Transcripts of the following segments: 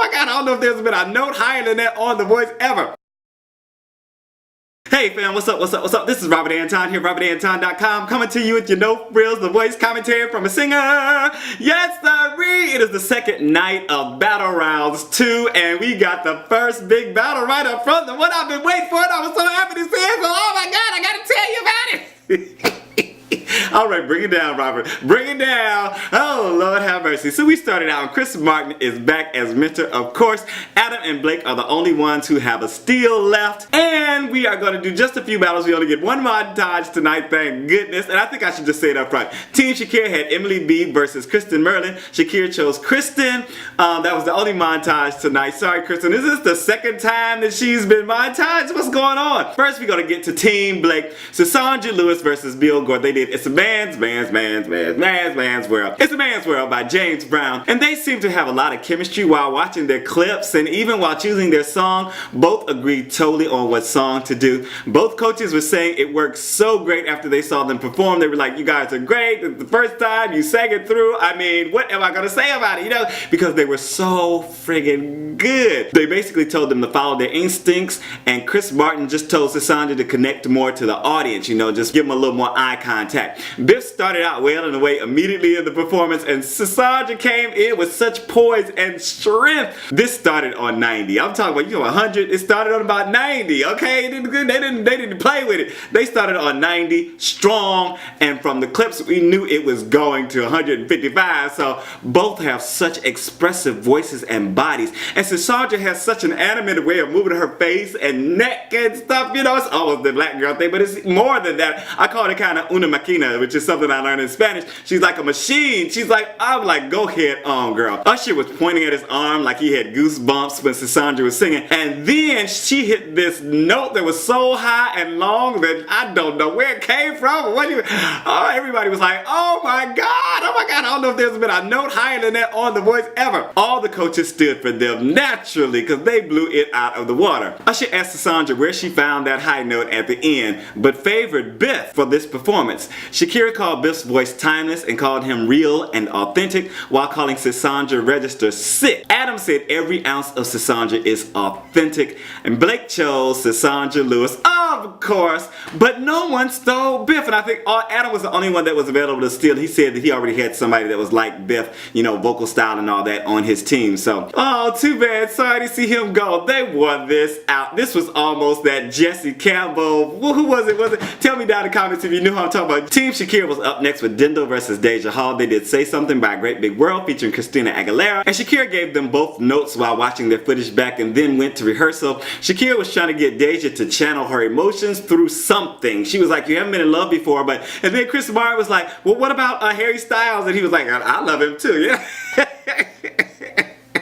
my God, I don't know if there's been a note higher than that on The Voice ever. Hey fam, what's up, what's up, what's up? This is Robert Anton here, robertantonnyc.com, coming to you with your no frills, The Voice commentary from a singer. Yes, sirree! It is the second night of Battle Rounds 2, and we got the first big battle right up front, the one I've been waiting for, and I was so happy to see it, so oh my God, I gotta tell you about it! Alright, bring it down, Robert. Bring it down. Oh, Lord have mercy. So we started out, and Kristen Martin is back as mentor, of course. Adam and Blake are the only ones who have a steal left. And we are going to do just a few battles. We only get one montage tonight, thank goodness. And I think I should just say it up front. TeamShakira had Emily B versus Kristen Merlin. Shakira chose Kristen. That was the only montage tonight. Sorry, Kristen. Is this the second time that she's been montaged? What's going on? First, we're going to get to TeamBlake. Sisaundra Lewis versus Gore. They did It's a Man's World. It's a Man's World by James Brown. And they seem to have a lot of chemistry while watching their clips, and even while choosing their song, both agreed totally on what song to do. Both coaches were saying it worked so great after they saw them perform. They were like, you guys are great. It's the first time you sang it through. I mean, what am I gonna say about it, you know? Because they were so friggin' good. They basically told them to follow their instincts, and Chris Martin just told Sisaundra to connect more to the audience, you know, just give them a little more eye contact. Biff started out wailing away immediately in the performance, and Sisaundra came in with such poise and strength. This started on 90. I'm talking about, you know, 100. It started on about 90, okay? They didn't play with it. They started on 90, strong, and from the clips we knew it was going to 155, so both have such expressive voices and bodies. And Sisaundra has such an animated way of moving her face and neck and stuff, you know, it's almost the black girl thing, but it's more than that. I call it kind of una máquina, which is something I learned in Spanish. She's like a machine. She's like, I'm like, go ahead on, girl. Usher was pointing at his arm like he had goosebumps when Sisaundra was singing, and then she hit this note that was so high and long that I don't know where it came from or what. Oh, everybody was like, oh my God, I don't know if there's been a note higher than that on The Voice ever. All the coaches stood for them naturally because they blew it out of the water. Usher asked Sisaundra where she found that high note at the end, but favored Biff for this performance. Shakira called Biff's voice timeless and called him real and authentic, while calling Sisaundra register sick. Adam said every ounce of Sisaundra is authentic, and Blake chose Sisaundra Lewis, of course, but no one stole Biff, and I think Adam was the only one that was available to steal. He said that he already had somebody that was like Biff, you know, vocal style and all that on his team, so oh, too bad. Sorry to see him go. They won this out. This was almost that Jesse Campbell. Who was it? Tell me down in the comments if you knew who I'm talking about. TeamShakira was up next with Ddendyl versus Deja Hall. They did Say Something by Great Big World featuring Christina Aguilera, and Shakira gave them both notes while watching their footage back and then went to rehearsal. Shakira was trying to get Deja to channel her emotions through something. She was like, you haven't been in love before, but and then Chris Martin was like, well, what about Harry Styles? And he was like, I love him too, yeah.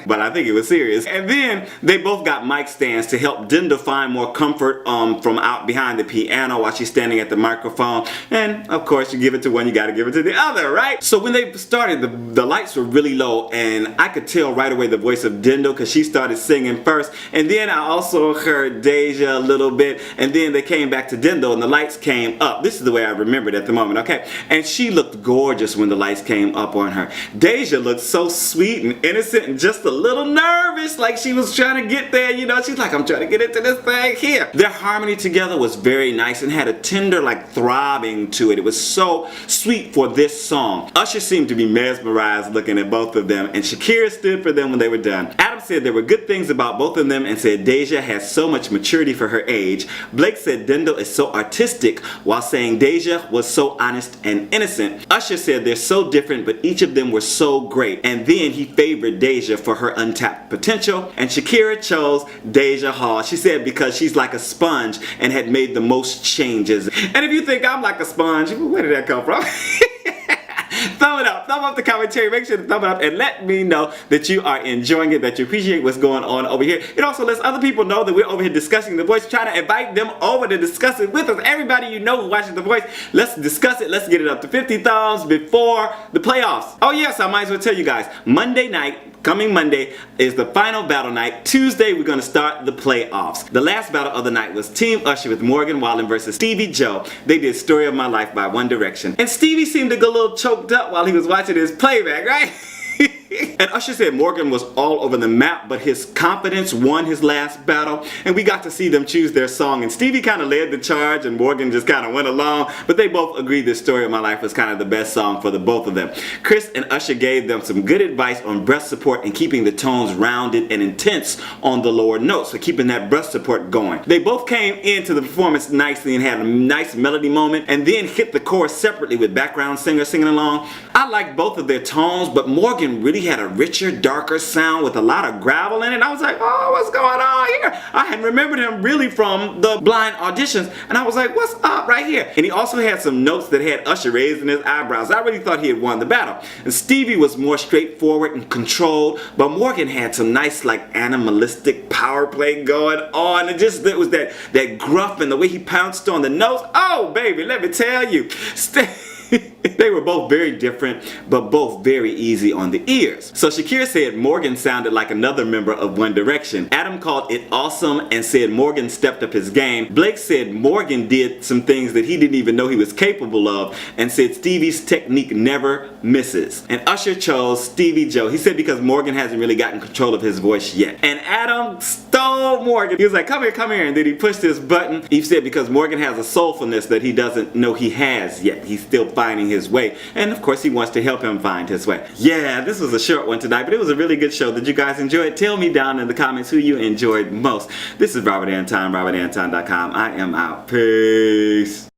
But I think it was serious. And then they both got mic stands to help Ddendyl find more comfort from out behind the piano while she's standing at the microphone. And of course, you give it to one, you gotta give it to the other, right? So when they started, the lights were really low, and I could tell right away the voice of Ddendyl because she started singing first. And then I also heard Deja a little bit, and then they came back to Ddendyl and the lights came up. This is the way I remembered at the moment, okay? And she looked gorgeous when the lights came up on her. Deja looked so sweet and innocent and just a little nervous, like she was trying to get there, you know. She's like, I'm trying to get into this thing here. Their harmony together was very nice and had a tender, like, throbbing to it. It was so sweet for this song. Usher seemed to be mesmerized looking at both of them, and Shakira stood for them when they were done. Adam said there were good things about both of them and said Deja has so much maturity for her age. Blake said Ddendyl is so artistic, while saying Deja was so honest and innocent. Usher said they're so different, but each of them were so great, and then he favored Deja for her untapped potential, and Shakira chose Deja Hall. She said because she's like a sponge and had made the most changes. And if you think I'm like a sponge, where did that come from? Thumb it up, thumb up the commentary, make sure to thumb it up and let me know that you are enjoying it, that you appreciate what's going on over here. It also lets other people know that we're over here discussing The Voice, trying to invite them over to discuss it with us. Everybody you know who watches The Voice, let's discuss it, let's get it up to 50 thumbs before the playoffs. Oh yes, I might as well tell you guys, Monday night, coming Monday, is the final battle night. Tuesday, we're going to start the playoffs. The last battle of the night was TeamUsher with Morgan Wallen versus Stevie Jo. They did Story of My Life by One Direction. And Stevie seemed to go a little choked up while he was watching his playback, right? And Usher said Morgan was all over the map, but his confidence won his last battle, and we got to see them choose their song. And Stevie kind of led the charge, and Morgan just kind of went along, but they both agreed this Story of My Life was kind of the best song for the both of them. Chris and Usher gave them some good advice on breath support and keeping the tones rounded and intense on the lower notes, so keeping that breath support going. They both came into the performance nicely and had a nice melody moment, and then hit the chorus separately with background singers singing along. I liked both of their tones, but Morgan really had a richer, darker sound with a lot of gravel in it. I was like, oh, what's going on here? I hadn't remembered him really from the blind auditions, and I was like, what's up right here? And he also had some notes that had Usher raising his eyebrows. I really thought he had won the battle. And Stevie was more straightforward and controlled, but Morgan had some nice, like, animalistic power play going on. It was that gruff and the way he pounced on the notes. Oh, baby, let me tell you. They were both very different, but both very easy on the ears. So Shakira said Morgan sounded like another member of One Direction. Adam called it awesome and said Morgan stepped up his game. Blake said Morgan did some things that he didn't even know he was capable of, and said Stevie's technique never misses. And Usher chose Stevie Jo. He said because Morgan hasn't really gotten control of his voice yet. And Adam stole Morgan. He was like, come here, and then he pushed this button. He said because Morgan has a soulfulness that he doesn't know he has yet. He's still finding his way, and of course he wants to help him find his way. Yeah, this was a short one tonight, but it was a really good show. Did you guys enjoy it? Tell me down in the comments who you enjoyed most. This is Robert Anton, robertantonnyc.com. I am out. Peace.